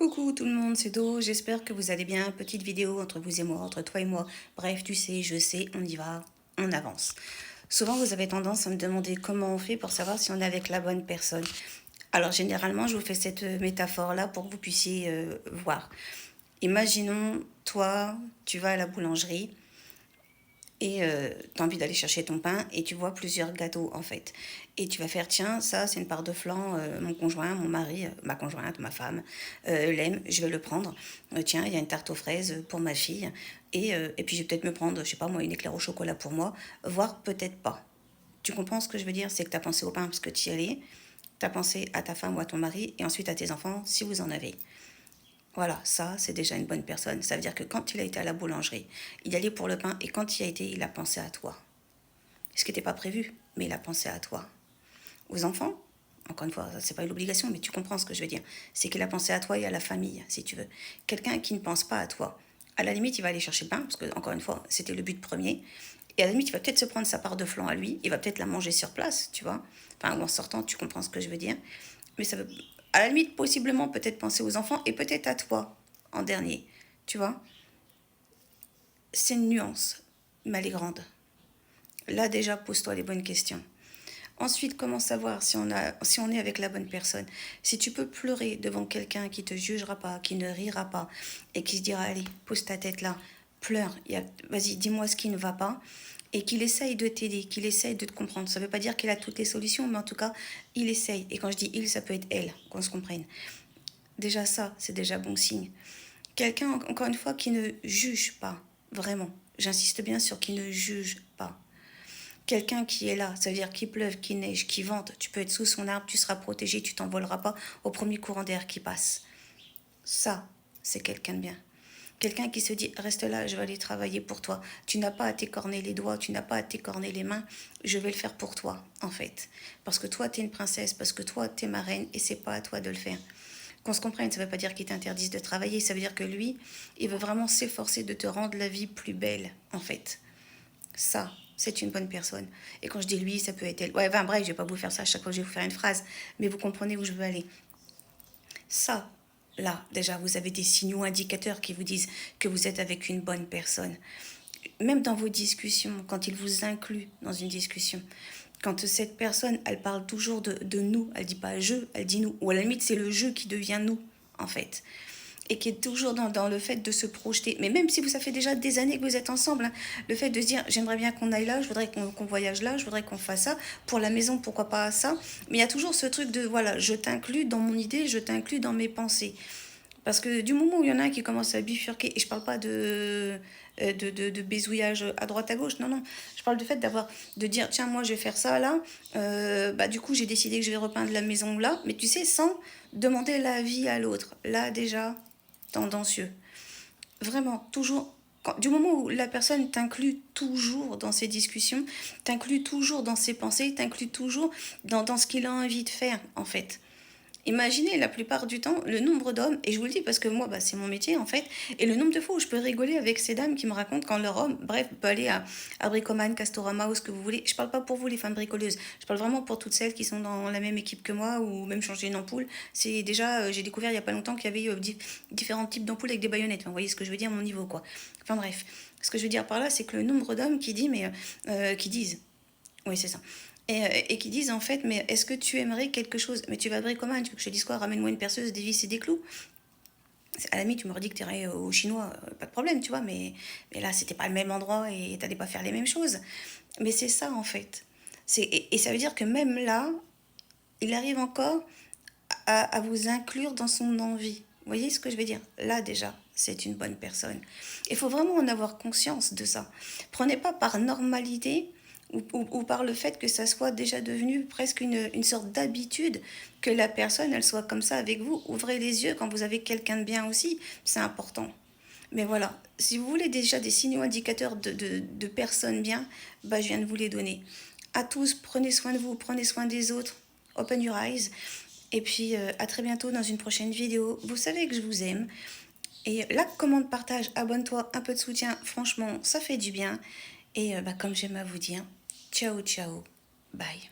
Coucou tout le monde, c'est Do, j'espère que vous allez bien. Petite vidéo entre vous et moi, entre toi et moi. Bref, tu sais, je sais, on y va, on avance. Souvent, vous avez tendance à me demander comment on fait pour savoir si on est avec la bonne personne. Alors, généralement, je vous fais cette métaphore-là pour que vous puissiez voir. Imaginons, toi, tu vas à la boulangerie et tu as envie d'aller chercher ton pain et tu vois plusieurs gâteaux en fait. Et tu vas faire, tiens, ça c'est une part de flan, mon conjoint, mon mari, ma conjointe, ma femme l'aime, je vais le prendre. Tiens, il y a une tarte aux fraises pour ma fille. Et puis je vais peut-être me prendre, je sais pas moi, une éclair au chocolat pour moi, voire peut-être pas. Tu comprends ce que je veux dire? C'est que tu as pensé au pain parce que tu y allais, tu as pensé à ta femme ou à ton mari et ensuite à tes enfants si vous en avez. Voilà, ça, c'est déjà une bonne personne. Ça veut dire que quand il a été à la boulangerie, il allait pour le pain et quand il y a été, il a pensé à toi. Ce qui n'était pas prévu, mais il a pensé à toi. Aux enfants, encore une fois, c'est pas une obligation, mais tu comprends ce que je veux dire. C'est qu'il a pensé à toi et à la famille, si tu veux. Quelqu'un qui ne pense pas à toi, à la limite, il va aller chercher le pain, parce que, encore une fois, c'était le but premier. Et à la limite, il va peut-être se prendre sa part de flan à lui, il va peut-être la manger sur place, tu vois. Enfin, ou en sortant, tu comprends ce que je veux dire. Mais ça veut, à la limite, possiblement, peut-être penser aux enfants et peut-être à toi, en dernier, tu vois. C'est une nuance, mais elle est grande. Là, déjà, pose-toi les bonnes questions. Ensuite, comment savoir si on est avec la bonne personne? Si tu peux pleurer devant quelqu'un qui te jugera pas, qui ne rira pas, et qui se dira, allez, pose ta tête là, pleure, vas-y, dis-moi ce qui ne va pas, et qu'il essaye de t'aider, qu'il essaye de te comprendre. Ça ne veut pas dire qu'il a toutes les solutions, mais en tout cas, il essaye. Et quand je dis il, ça peut être elle, qu'on se comprenne. Déjà ça, c'est déjà bon signe. Quelqu'un, encore une fois, qui ne juge pas, vraiment. J'insiste bien sur qui ne juge pas. Quelqu'un qui est là, ça veut dire qu'il pleuve, qu'il neige, qu'il vente, tu peux être sous son arbre, tu seras protégé, tu t'envoleras pas au premier courant d'air qui passe. Ça, c'est quelqu'un de bien. Quelqu'un qui se dit, reste là, je vais aller travailler pour toi. Tu n'as pas à t'écorner les doigts, tu n'as pas à t'écorner les mains, je vais le faire pour toi, en fait. Parce que toi, tu es une princesse, parce que toi, tu es ma reine, et c'est pas à toi de le faire. Qu'on se comprenne, ça ne veut pas dire qu'il t'interdise de travailler, ça veut dire que lui, il veut vraiment s'efforcer de te rendre la vie plus belle, en fait. Ça, c'est une bonne personne. Et quand je dis lui, ça peut être elle. Ouais, enfin, bref, je vais pas vous faire ça à chaque fois que je vais vous faire une phrase, mais vous comprenez où je veux aller. Ça, là, déjà, vous avez des signaux indicateurs qui vous disent que vous êtes avec une bonne personne. Même dans vos discussions, quand il vous inclut dans une discussion, quand cette personne, elle parle toujours de nous, elle dit pas je, elle dit nous. Ou à la limite, c'est le je qui devient nous, en fait. Et qui est toujours dans le fait de se projeter. Mais même si vous, ça fait déjà des années que vous êtes ensemble, hein, le fait de se dire, j'aimerais bien qu'on aille là, je voudrais qu'on voyage là, je voudrais qu'on fasse ça, pour la maison, pourquoi pas ça. Mais il y a toujours ce truc de, voilà, je t'inclus dans mon idée, je t'inclus dans mes pensées. Parce que du moment où il y en a un qui commence à bifurquer, et je parle pas de baisouillage à droite à gauche, non, non. Je parle du fait de dire, tiens, moi je vais faire ça là, bah du coup j'ai décidé que je vais repeindre la maison là, mais tu sais, sans demander l'avis à l'autre. Là déjà, tendancieux. Vraiment, toujours. Du moment où la personne t'inclut toujours dans ses discussions, t'inclut toujours dans ses pensées, t'inclut toujours dans ce qu'il a envie de faire, en fait. Imaginez la plupart du temps le nombre d'hommes, et je vous le dis parce que moi, bah, c'est mon métier en fait, et le nombre de fois où je peux rigoler avec ces dames qui me racontent quand leur homme, bref, peut aller à Bricoman, Castorama ou ce que vous voulez. Je parle pas pour vous les femmes bricoleuses, je parle vraiment pour toutes celles qui sont dans la même équipe que moi ou même changer une ampoule. C'est déjà, j'ai découvert il y a pas longtemps qu'il y avait différents types d'ampoules avec des baïonnettes. Enfin, vous voyez ce que je veux dire, mon niveau quoi. Enfin bref, ce que je veux dire par là, c'est que le nombre d'hommes qui disent, oui c'est ça, et qui disent en fait, mais est-ce que tu aimerais quelque chose? Mais tu vas bricoman, tu veux que je te dise quoi? Ramène-moi une perceuse, des vis et des clous. À la limite, tu m'aurais dit que tu irais au chinois, pas de problème, tu vois, mais là, c'était pas le même endroit et t'allais pas faire les mêmes choses. Mais c'est ça en fait. Et ça veut dire que même là, il arrive encore à vous inclure dans son envie. Vous voyez ce que je veux dire? Là déjà, c'est une bonne personne. Il faut vraiment en avoir conscience de ça. Prenez pas par normalité ou par le fait que ça soit déjà devenu presque une sorte d'habitude que la personne, elle soit comme ça avec vous. Ouvrez les yeux quand vous avez quelqu'un de bien aussi, c'est important. Mais voilà, si vous voulez déjà des signaux indicateurs de personnes bien, bah, je viens de vous les donner. À tous, prenez soin de vous, prenez soin des autres. Open your eyes. Et puis, à très bientôt dans une prochaine vidéo. Vous savez que je vous aime. Et la commande, partage, abonne-toi, un peu de soutien, franchement, ça fait du bien. Et bah, comme j'aime à vous dire, ciao, ciao, bye.